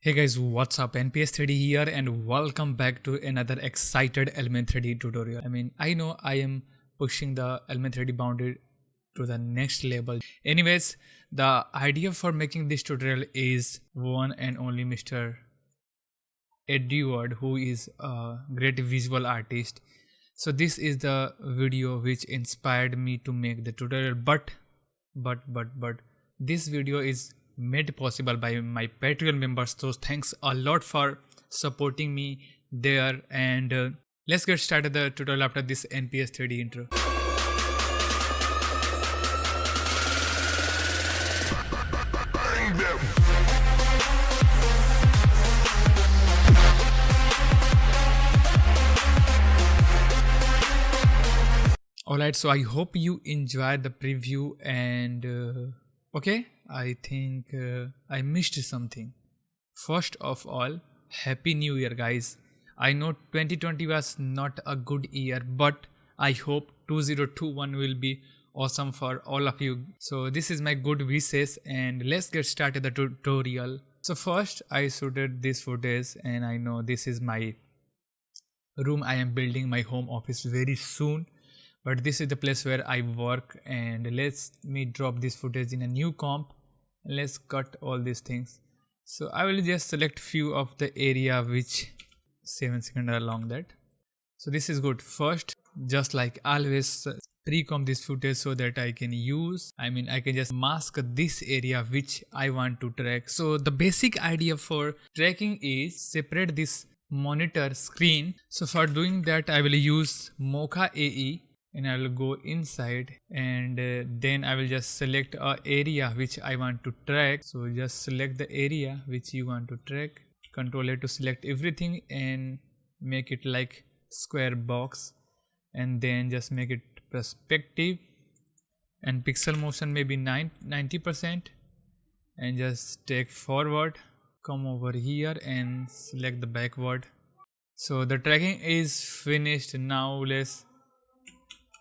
Hey guys, what's up? NPS3d here and welcome back to another excited Element3d tutorial. I know I am pushing the Element3d boundary to the next level. Anyways, the idea for making this tutorial is one and only Mr. Edward, who is a great visual artist. So this is the video which inspired me to make the tutorial, but this video is made possible by my Patreon members, so thanks a lot for supporting me there. And let's get started the tutorial after this NPS3d intro. Alright, so I hope you enjoyed the preview and okay, I think I missed something. First of all, Happy New Year guys. I know 2020 was not a good year, but I hope 2021 will be awesome for all of you. So this is my good wishes and let's get started the tutorial. So first I shooted this footage and I know this is my room. I am building my home office very soon. But this is the place where I work, and let's me drop this footage in a new comp. Let's cut all these things. So I will just select few of the area which 7 seconds along that. So this is good. First, just like always, pre-comp this footage so that I can use, I can just mask this area which I want to track. So the basic idea for tracking is separate this monitor screen. So for doing that, I will use mocha AE. And I will go inside and then I will just select a area which I want to track. So just select the area which you want to track, Control A to select everything and make it like square box, and then just make it perspective and pixel motion maybe 90%, and just take forward, come over here and select the backward. So the tracking is finished. Now let's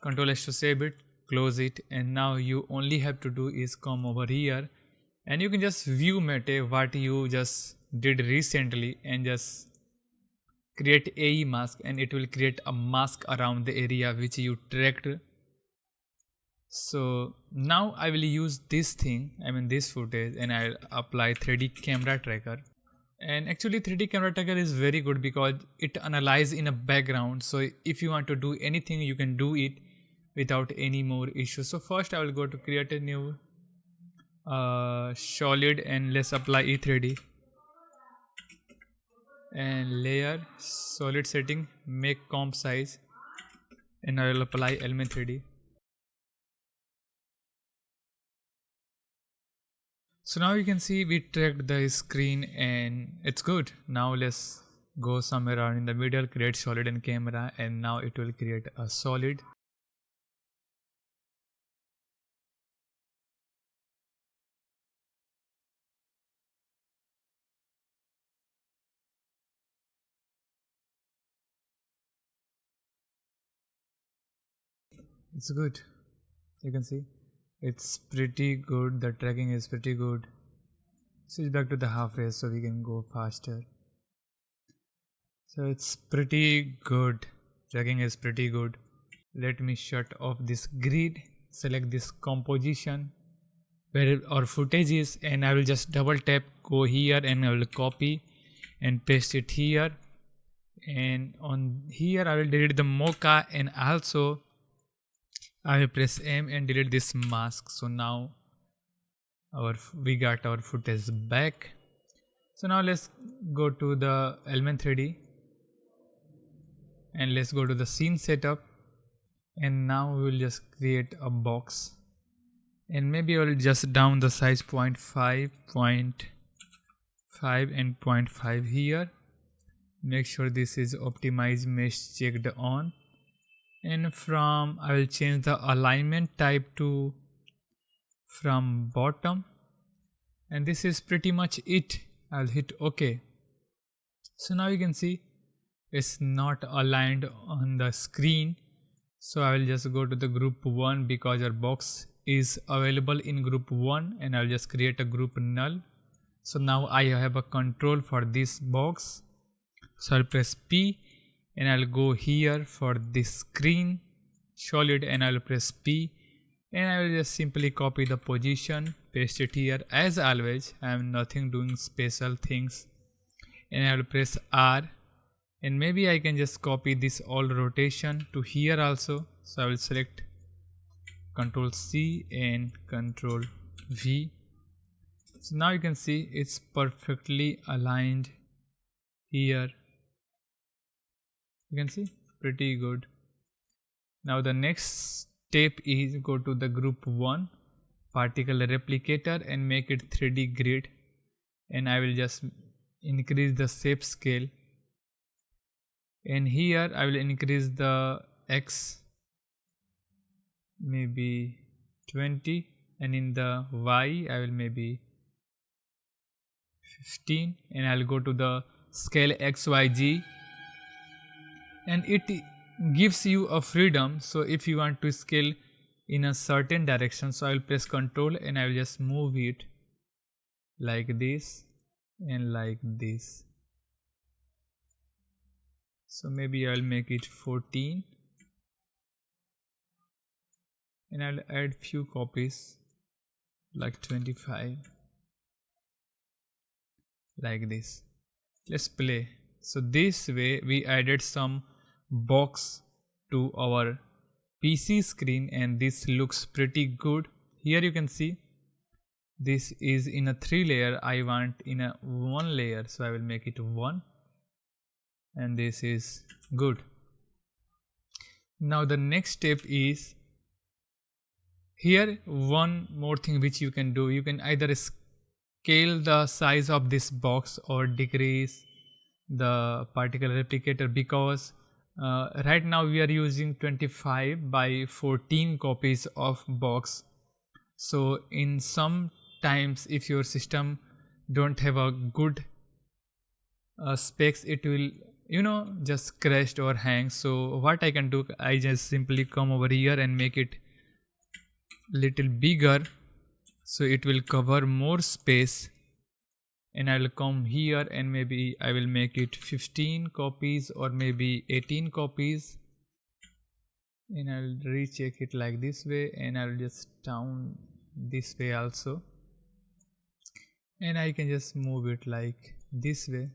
Control S to save it, close it, and now you only have to do is come over here and you can just view mate what you just did recently and just create AE mask, and it will create a mask around the area which you tracked. So now I will use this thing, this footage, and I'll apply 3D camera tracker. And actually 3D camera tracker is very good because it analyzes in a background, so if you want to do anything you can do it without any more issues. So first I will go to create a new solid and let's apply E3D and layer, solid setting, make comp size, and I will apply Element3d. So now you can see we tracked the screen and it's good. Now let's go somewhere around in the middle, create solid and camera, and now it will create a solid. It's good. You can see it's pretty good. The tracking is pretty good. Switch back to the half race so we can go faster. So it's pretty good. Tracking is pretty good. Let me shut off this grid, select this composition where our footage is, and I will just double tap, go here, and I will copy and paste it here. And on here I will delete the mocha, and also I will press M and delete this mask. So now we got our footage back. So now let's go to the Element3d and let's go to the scene setup, and now we will just create a box, and maybe I will just down the size 0.5, 0.5 and 0.5 here. Make sure this is optimized mesh checked on, and from I will change the alignment type to from bottom, and this is pretty much it. I'll hit OK. So now you can see it's not aligned on the screen, so I will just go to the group 1 because our box is available in group 1, and I'll just create a group null. So now I have a control for this box. So I'll press P and I'll go here for this screen solid and I'll press P and I will just simply copy the position, paste it here. As always, I am nothing doing special things, and I will press R and maybe I can just copy this all rotation to here also. So I will select Ctrl C and Ctrl V. So now you can see it's perfectly aligned here. You can see pretty good. Now the next step is go to the group 1 particle replicator and make it 3D grid, and I will just increase the shape scale, and here I will increase the X maybe 20 and in the Y I will maybe 15, and I'll go to the scale XYZ and it gives you a freedom. So if you want to scale in a certain direction, so I will press Ctrl and I will just move it like this and like this. So maybe I'll make it 14 and I'll add few copies like 25 like this. Let's play. So this way we added some box to our PC screen and this looks pretty good. Here you can see this is in a 3 layer. I want in a 1 layer, so I will make it 1, and this is good. Now the next step is here one more thing which you can do. You can either scale the size of this box or decrease the particle replicator, because right now we are using 25 by 14 copies of box. So in some times if your system don't have a good specs, it will just crash or hang. So what I can do, I just simply come over here and make it little bigger so it will cover more space, and I will come here and maybe I will make it 15 copies or maybe 18 copies, and I will recheck it like this way, and I will just down this way also, and I can just move it like this way.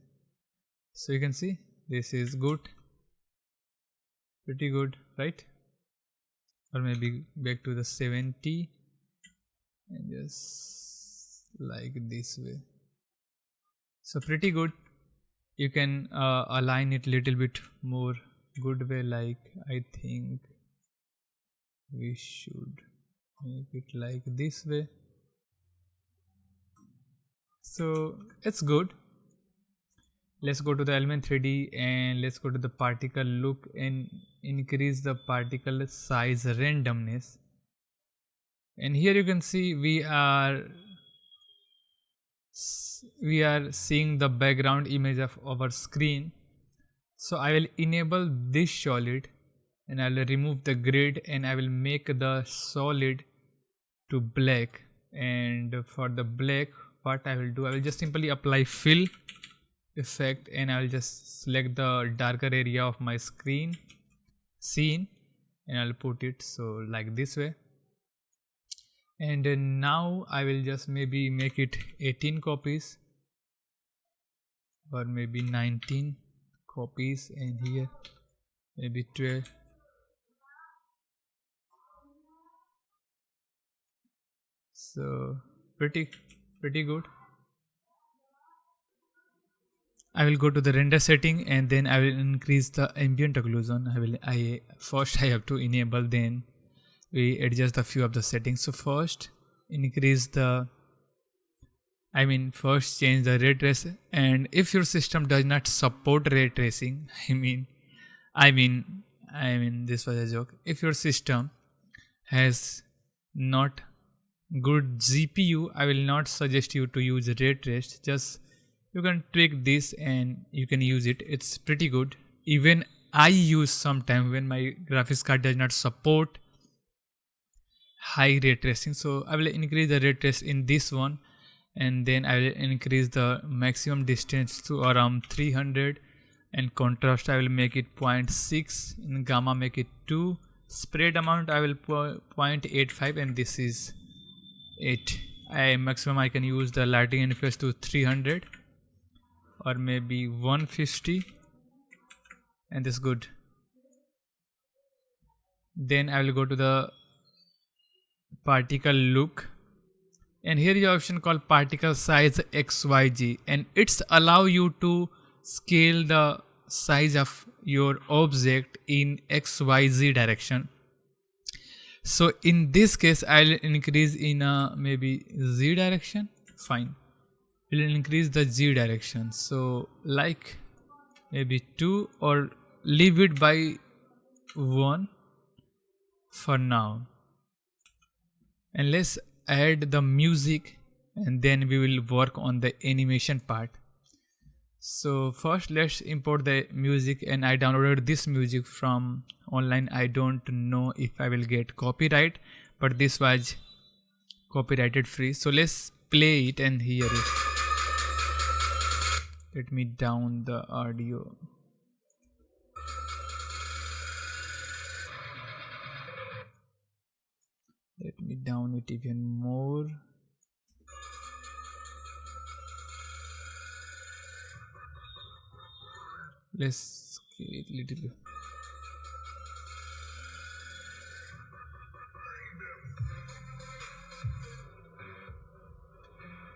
So you can see this is good, pretty good, right? Or maybe back to the 70 and just like this way. So pretty good. You can align it little bit more good way, like I think we should make it like this way. So it's good. Let's go to the Element3d and let's go to the particle look and increase the particle size randomness. And here you can see we are seeing the background image of our screen. So I will enable this solid and I will remove the grid and I will make the solid to black. And for the black, what I will do, I will just simply apply fill effect and I will just select the darker area of my scene and I'll put it so like this way. And now I will just maybe make it 18 copies or maybe 19 copies, and here maybe 12. So pretty good. I will go to the render setting and then I will increase the ambient occlusion. I first have to enable, then we adjust a few of the settings. So first increase the, first change the ray trace, and if your system does not support ray tracing, this was a joke. If your system has not good GPU, I will not suggest you to use ray trace. Just you can tweak this and you can use it. It's pretty good. Even I use sometime when my graphics card does not support high ray tracing. So I will increase the ray trace in this one, and then I will increase the maximum distance to around 300, and contrast I will make it 0.6, in gamma make it 2, spread amount I will 0.85, and this is 8. Maximum I can use the lighting interface to 300 or maybe 150, and this is good. Then I will go to the particle look, and here is the option called particle size XYZ, and it's allow you to scale the size of your object in XYZ direction. So in this case I'll increase in maybe Z direction. Fine, we'll increase the Z direction, so like maybe 2, or leave it by 1 for now. And let's add the music, and then we will work on the animation part. So first let's import the music, and I downloaded this music from online. I don't know if I will get copyright, but this was copyrighted free. So let's play it and hear it. Let me down the audio. Let me down it even more. Let's scale it a little bit.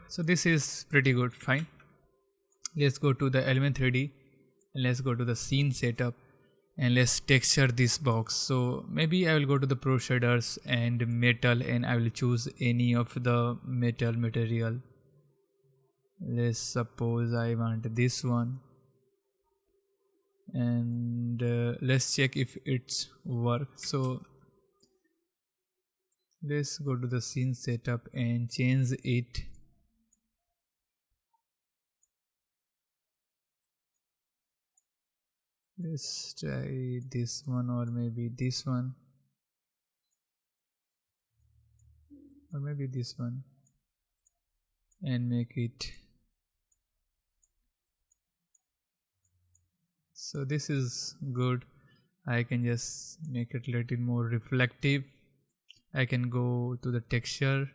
So this is pretty good. Fine. Let's go to the Element3d, and let's go to the scene setup, and let's texture this box. So maybe I will go to the pro shaders and metal, and I will choose any of the metal material. Let's suppose I want this one, and let's check if it's work. So let's go to the scene setup and change it. Let's try this one, or maybe this one, or maybe this one, and make it. So this is good. I can just make it a little more reflective. I can go to the texture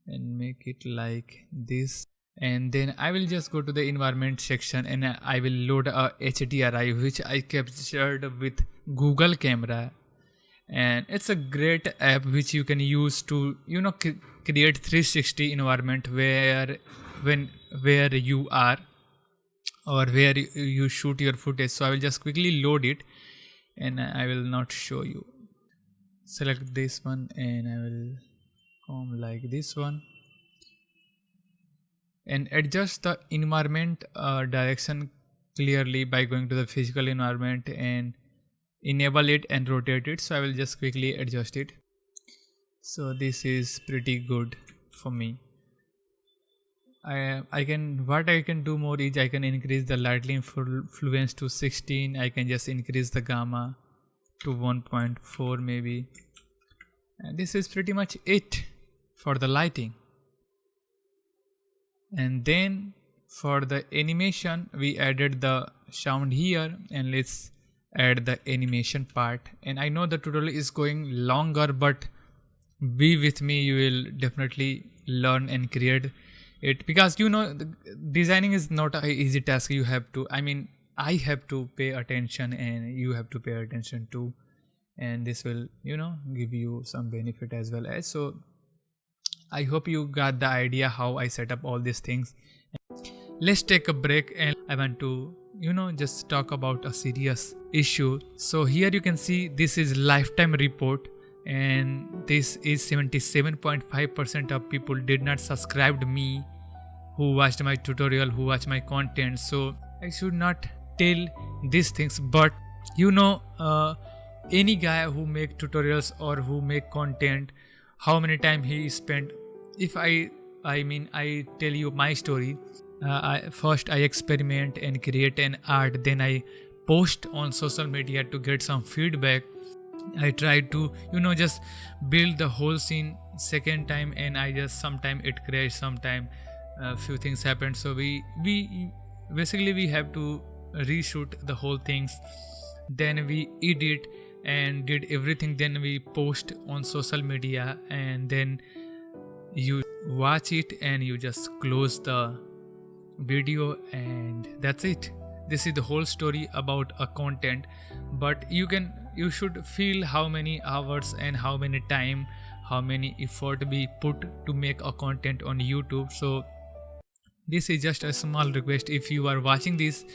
and make it like this, and then I will just go to the environment section, and I will load a hdri which I captured with Google Camera, and it's a great app which you can use to create 360 environment where you are, or where you shoot your footage. So I will just quickly load it, and I will not show you. Select this one, and I will come like this one, and adjust the environment direction clearly by going to the physical environment and enable it and rotate it. So I will just quickly adjust it. So this is pretty good for me. What I can do more is I can increase the lighting fluence to 16. I can just increase the gamma to 1.4 maybe, and this is pretty much it for the lighting. And then for the animation we added the sound here, and let's add the animation part. And I know the tutorial is going longer, but be with me, you will definitely learn and create it, because designing is not an easy task. You have to, I have to pay attention, and you have to pay attention too, and this will give you some benefit as well. As so I hope you got the idea how I set up all these things. Let's take a break, and I want to just talk about a serious issue. So here you can see this is lifetime report, and this is 77.5% of people did not subscribe to me, who watched my tutorial, who watched my content. So I should not tell these things, but any guy who make tutorials or who make content, how many time he spent. If I tell you my story. First I experiment and create an art, then I post on social media to get some feedback. I try to just build the whole scene second time, and I just sometime it crashes, sometime a few things happened, so we basically we have to reshoot the whole things, then we edit and did everything, then we post on social media, and then you watch it and you just close the video, and that's it. This is the whole story about a content. But you should feel how many hours and how many time, how many effort we put to make a content on YouTube. So this is just a small request. If you are watching this,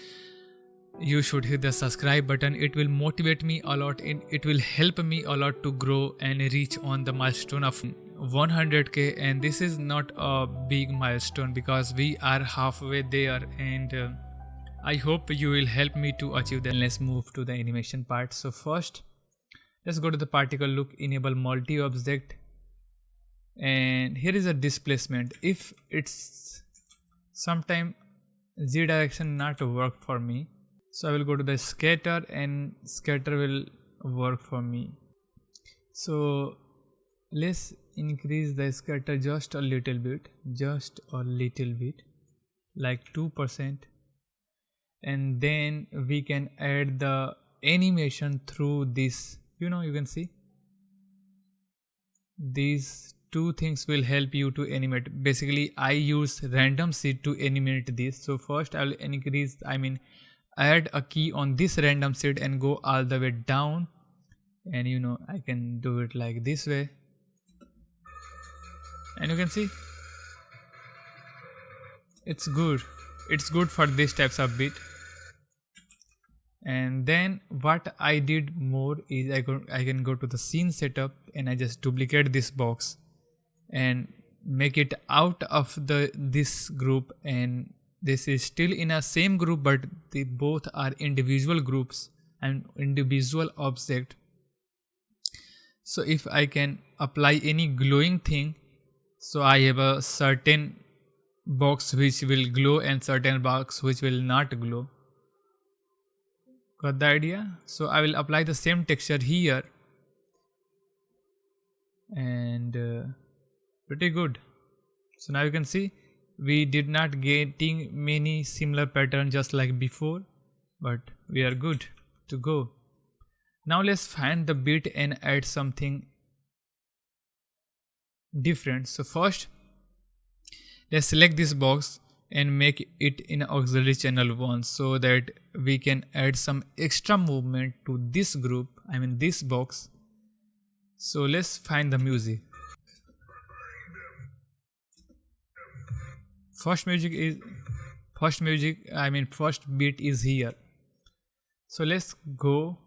you should hit the subscribe button. It will motivate me a lot, and it will help me a lot to grow and reach on the milestone of 100k. And this is not a big milestone because we are halfway there, and I hope you will help me to achieve that. Let's move to the animation part. So first, let's go to the particle look, enable multi-object, and here is a displacement. If it's sometime z direction not work for me, so I will go to the scatter, and scatter will work for me. So let's increase the scatter just a little bit, like 2%, and then we can add the animation through this. You can see these two things will help you to animate. Basically I use random seed to animate this. So first I will add a key on this random seed and go all the way down, and I can do it like this way, and you can see it's good for this types of beat. And then what I did more is I can go to the scene setup, and I just duplicate this box and make it out of this group, and this is still in a same group, but they both are individual groups and individual object. So if I can apply any glowing thing, so I have a certain box which will glow and certain box which will not glow. Got the idea? So I will apply the same texture here, and pretty good. So now you can see we did not getting many similar patterns just like before, but we are good to go. Now let's find the beat and add something different. So first let's select this box and make it in auxiliary channel 1, so that we can add some extra movement to this group, this box. So let's find the music. First beat is here. So let's go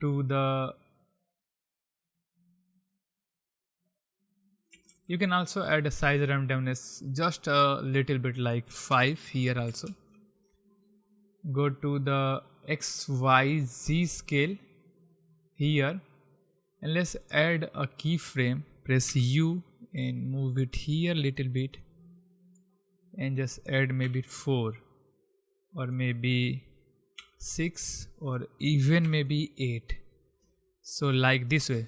to the, you can also add a size randomness just a little bit, like 5 here also. Go to the XYZ scale here, and let's add a keyframe. Press U and move it here little bit, and just add maybe 4 or maybe 6 or even maybe 8. So like this way.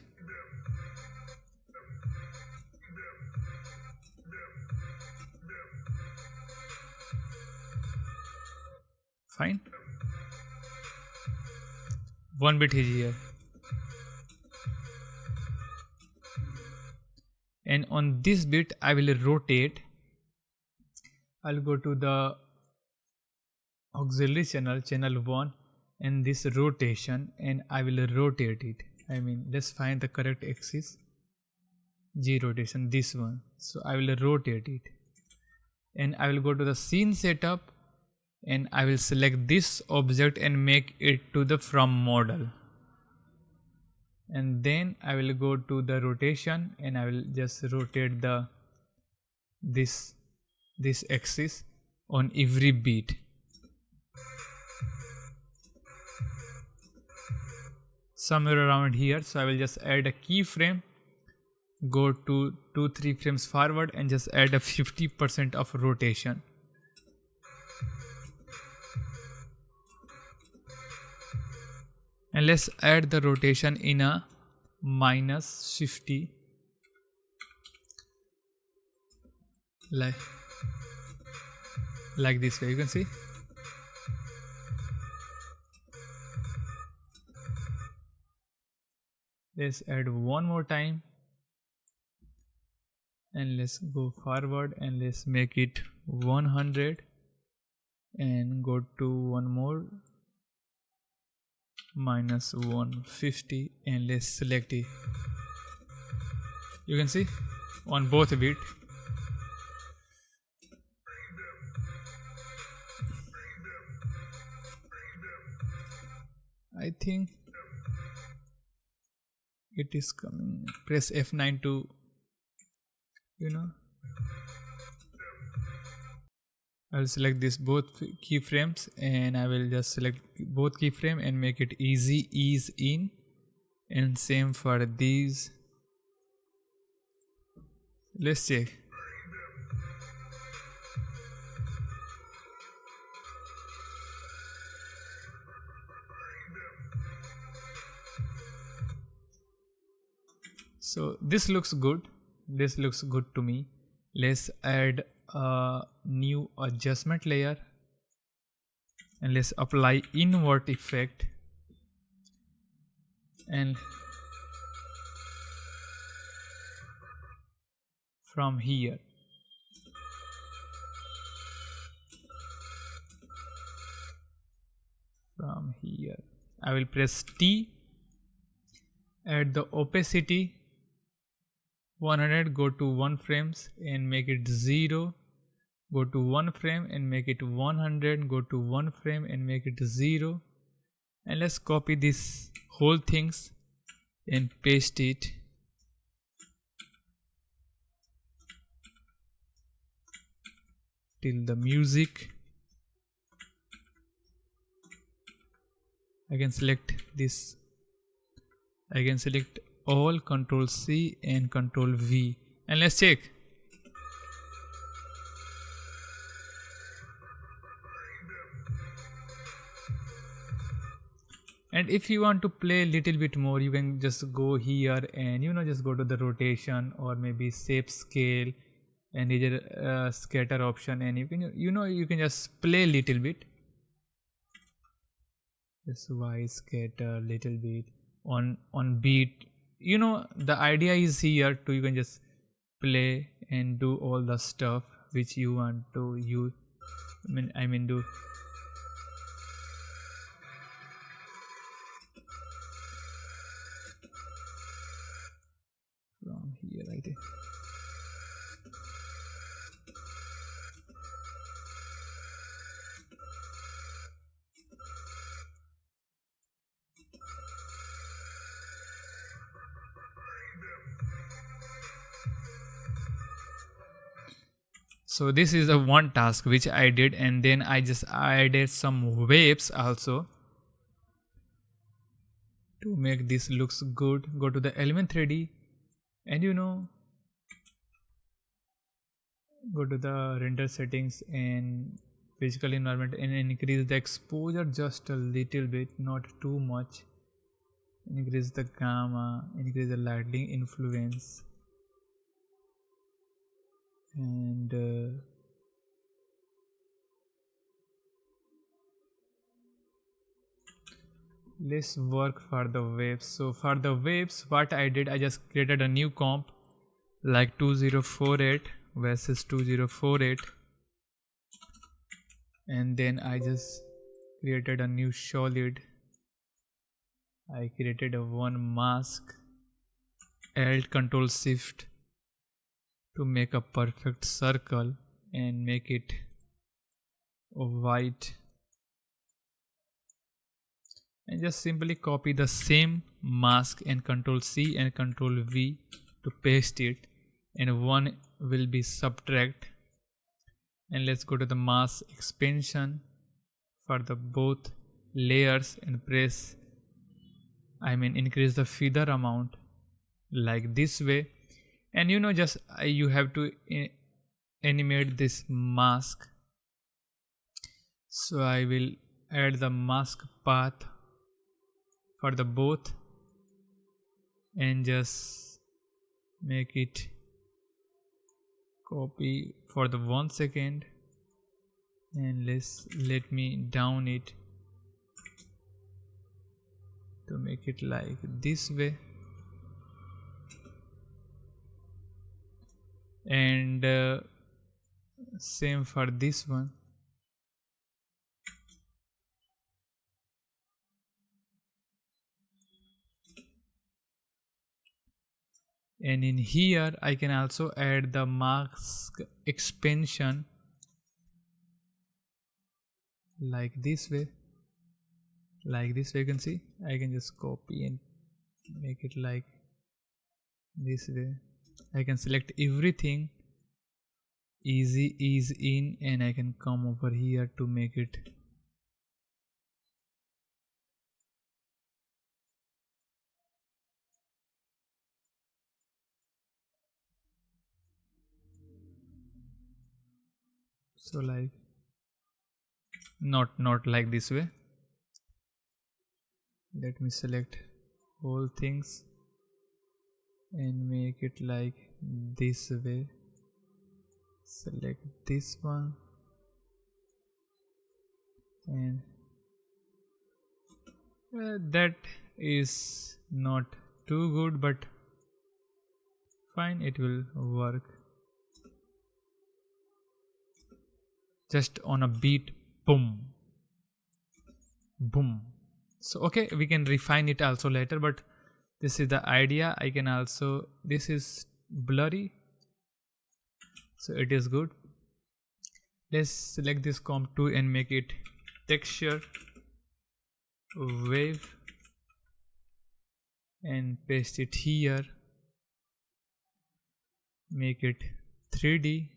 Fine. 1 bit is here, and on this bit I will rotate. I'll go to the auxiliary channel 1, and this rotation, and I will rotate it. Let's find the correct axis. G rotation, this one. So I will rotate it, and I will go to the scene setup, and I will select this object and make it to the from model, and then I will go to the rotation, and I will just rotate this axis on every beat. Somewhere around here. So I will just add a keyframe, go to 2-3 frames forward, and just add a 50% of rotation. And let's add the rotation in a -50, like like this way, you can see. Let's add one more time, and let's go forward and let's make it 100 and go to one more minus 150 and let's select it. You can see on both bit. I think it is coming. Press F9 to, I will select this both keyframes and I will just select both keyframe and make it easy ease in, and same for these. Let's check. So this looks good. This looks good to me. Let's add a new adjustment layer and let's apply invert effect, and from here I will press T, add the opacity 100, go to 1 frames and make it 0, go to 1 frame and make it 100, go to 1 frame and make it 0, and let's copy this whole things and paste it. Till the music. I can select this. I can select all, Control C and Control V, and let's check. And if you want to play a little bit more, you can just go here and just go to the rotation or maybe shape scale and either scatter option, and you can you can just play a little bit. Just Y scatter little bit on beat. The idea is here to you can just play and do all the stuff which you want to I mean do. From here I think. So this is the one task which I did, and then I just added some waves also to make this looks good. Go to the Element3d and go to the render settings and physical environment and increase the exposure just a little bit, not too much. Increase the gamma, increase the lighting influence, and let's work for the waves. So for the waves, what I did, I just created a new comp like 2048 versus 2048, and then I just created a new solid. I created a one mask, Alt Control Shift to make a perfect circle and make it white, and just simply copy the same mask and Control C and Control V to paste it, and one will be subtract. And let's go to the mask expansion for the both layers and press increase the feather amount like this way, and just you have to animate this mask. So I will add the mask path for the both and just make it copy for the 1 second and let me down it to make it like this way, and same for this one. And in here I can also add the mask expansion like this way. You can see I can just copy and make it like this way. I can select everything, easy ease in, and I can come over here to make it so like not like this way. Let me select all things and make it like this way. Select this one and that is not too good, but fine, it will work. Just on a beat, boom boom. So okay, we can refine it also later, but this is the idea. I can also, this is blurry, so it is good. Let's select this comp 2 and make it texture wave and paste it here. Make it 3D,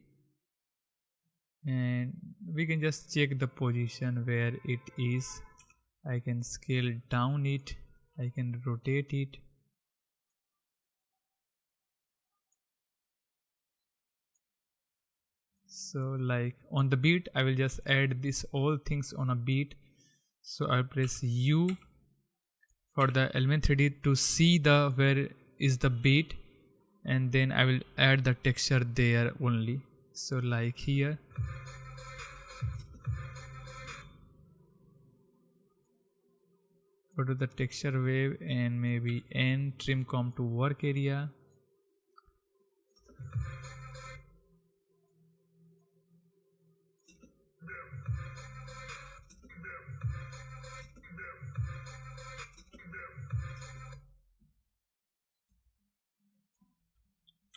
and we can just check the position where it is. I can scale down it, I can rotate it. So like on the beat, I will just add this all things on a beat. So I'll press U for the Element3d to see the where is the beat, and then I will add the texture there only. So like here, go to the texture wave and maybe N, trim comp to work area.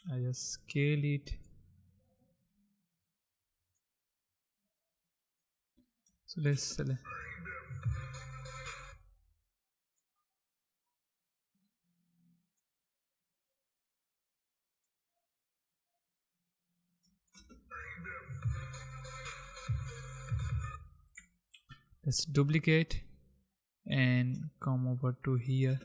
I just scale it. So let's select. Let's duplicate and come over to here.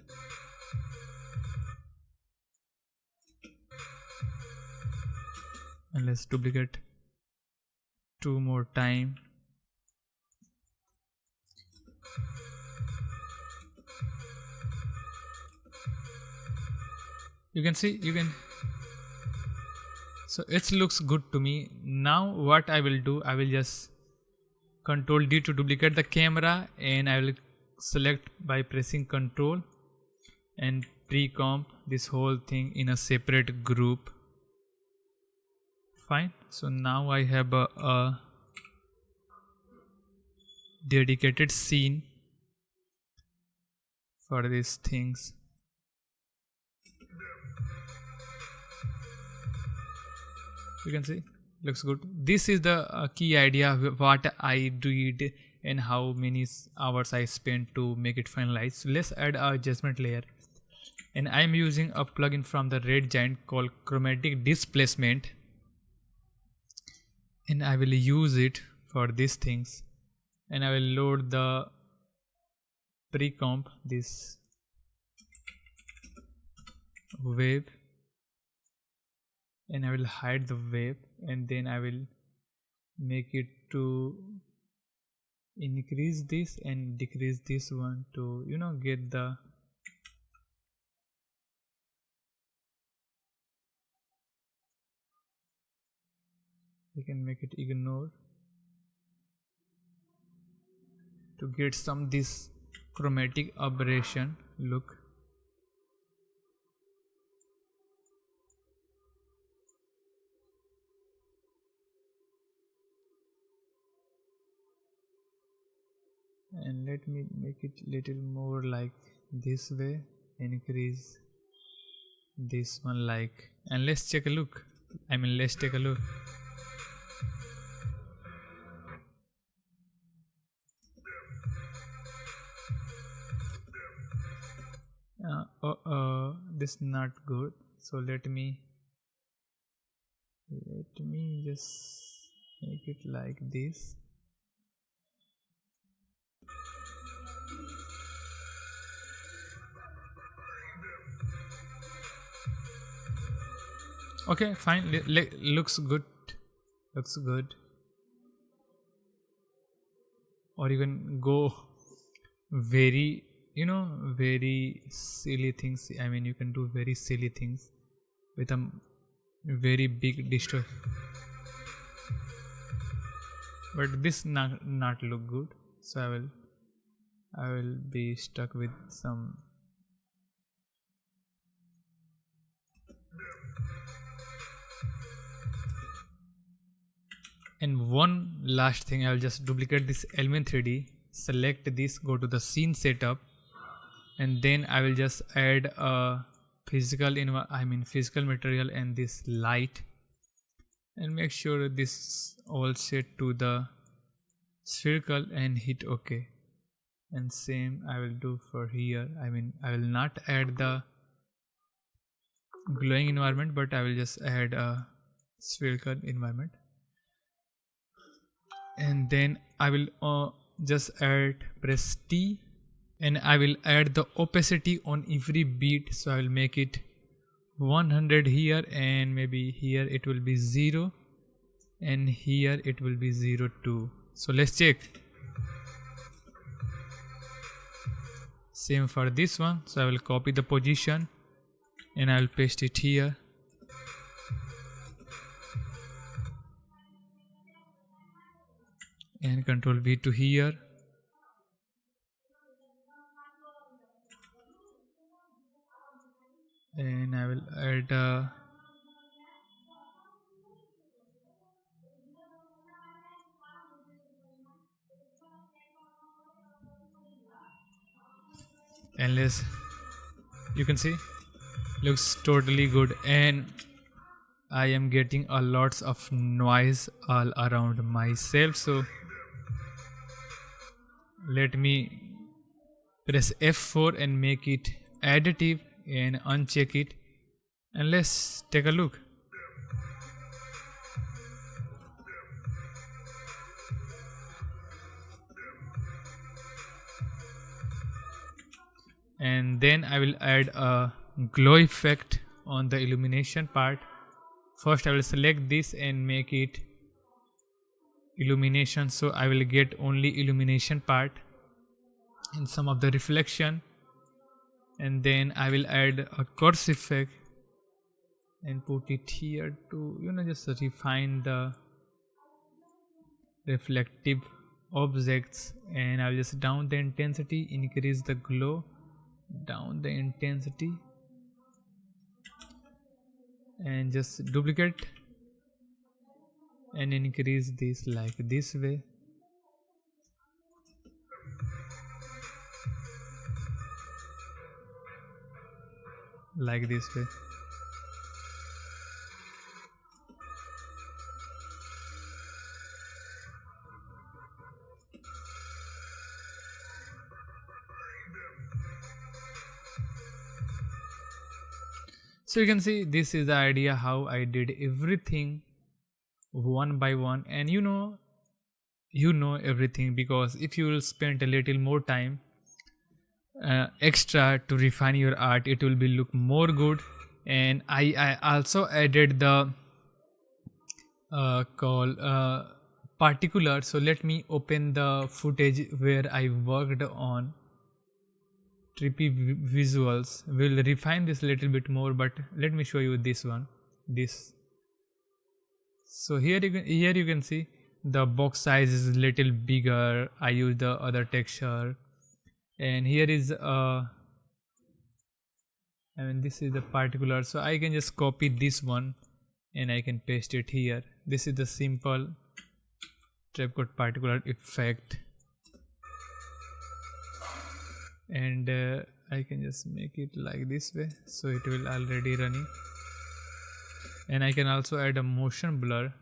And let's duplicate 2 more time. You can see, so it looks good to me. Now what I will do, I will just Control D to duplicate the camera, and I will select by pressing Control and pre-comp this whole thing in a separate group. Fine. So now I have a dedicated scene for these things. You can see, looks good. This is the key idea what I did and how many hours I spent to make it finalized. So let's add a adjustment layer, and I am using a plugin from the Red Giant called Chromatic Displacement, and I will use it for these things. And I will load the pre-comp, this wave, and I will hide the wave, and then I will make it to increase this and decrease this one to get the I can make it ignore. to get some this chromatic aberration look. And let me make it little more like this way, increase this one like, and let's take a look. Let's take a look. This is not good, so let me just make it like this. Okay, fine. Looks good. Looks good. Or you can go very, very silly things. You can do very silly things with a very big distortion. But this not look good. So I will be stuck with some. And one last thing, I'll just duplicate this Element3d, select this, go to the scene setup, and then I will just add a physical material and this light, and make sure this all set to the spherical and hit OK. And same I will do for here. I will not add the glowing environment, but I will just add a spherical environment. And then I will just press T, and I will add the opacity on every beat. So I will make it 100 here, and maybe here it will be 0, and here it will be 0 too. So let's check. Same for this one. So I will copy the position and I will paste it here. And Control V to here. And I will add endless. You can see looks totally good, and I am getting a lots of noise all around myself. So let me press F4 and make it additive and uncheck it, and let's take a look. And then I will add a glow effect on the illumination part. First I will select this and make it illumination, so I will get only illumination part and some of the reflection. And then I will add a chords effect and put it here to just refine the reflective objects. And I will just down the intensity, increase the glow, down the intensity, and just duplicate and increase this like this way. Like this way. So you can see this is the idea how I did everything one by one. And you know everything, because if you will spend a little more time extra to refine your art, it will be look more good. And I also added the particular. So let me open the footage where I worked on Trippy visuals. We'll refine this a little bit more, but let me show you this one. So here you can see the box size is little bigger. I use the other texture, and here is this is the particular, so I can just copy this one and I can paste it here. This is the simple trapcode particular effect, and I can just make it like this way, so it will already running. And I can also add a motion blur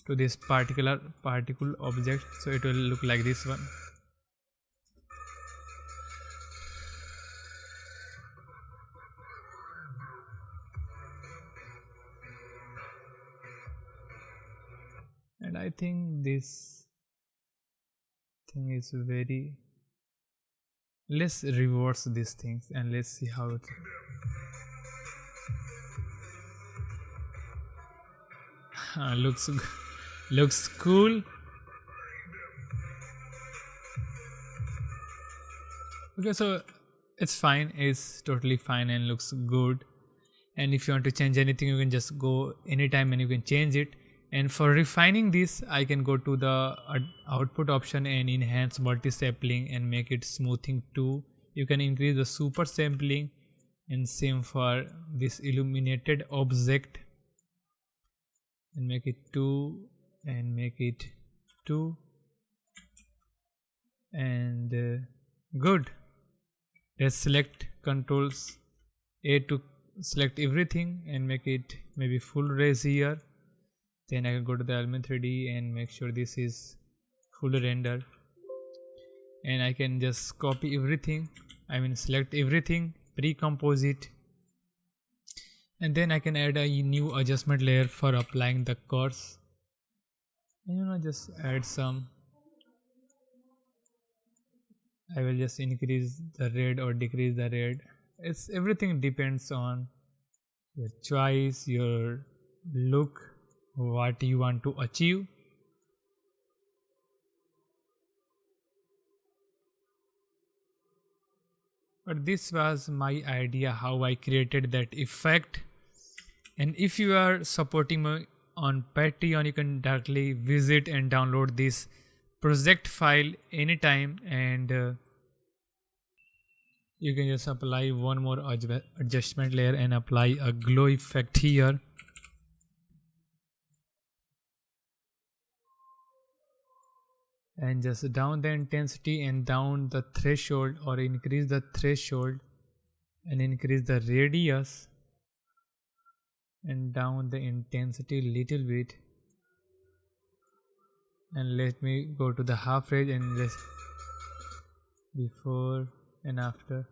to this particular particle object, so it will look like this one. And I think this thing is very, let's reverse these things and let's see how it looks cool. Okay, so it's fine, it's totally fine and looks good. And if you want to change anything, you can just go anytime and you can change it. And for refining this, I can go to the output option and enhance multi-sampling and make it smoothing 2. You can increase the super sampling, and same for this illuminated object, and make it 2 and make it 2, and good. Let's select Controls A to select everything and make it maybe full raise here. Then I can go to the Element3d and make sure this is full render, and I can just copy everything, select everything, pre-compose it, and then I can add a new adjustment layer for applying the chords. And just add some, I will just increase the red or decrease the red. It's everything depends on your choice, your look, what you want to achieve. But this was my idea how I created that effect. And if you are supporting me on Patreon, you can directly visit and download this project file anytime, and you can just apply one more adjustment layer and apply a glow effect here. And just down the intensity and down the threshold, or increase the threshold and increase the radius and down the intensity little bit. And let me go to the half range and just before and after.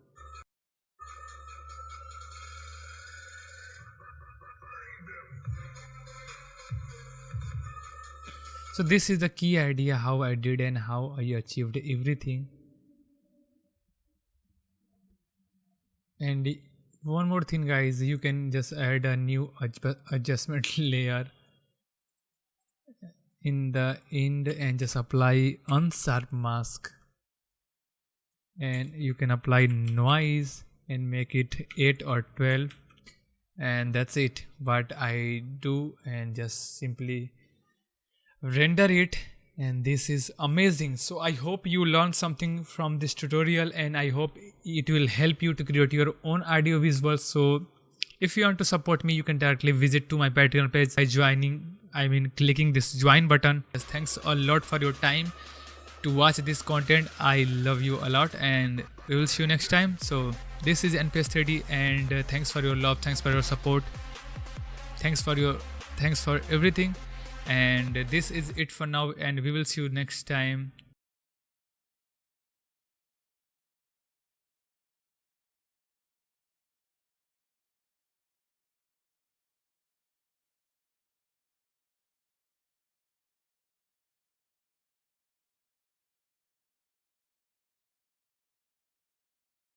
So this is the key idea how I did and how I achieved everything. And one more thing guys, you can just add a new adjustment layer in the end and just apply unsharp mask, and you can apply noise and make it 8 or 12, and that's it. What I do, and just simply render it, and this is amazing. So I hope you learned something from this tutorial, and I hope it will help you to create your own audio visuals. So if you want to support me, you can directly visit to my Patreon page by clicking this join button. Thanks a lot for your time to watch this content. I love you a lot, and we will see you next time. So this is Nps3d, and thanks for your love, thanks for your support, thanks for everything. And this is it for now, and we will see you next time.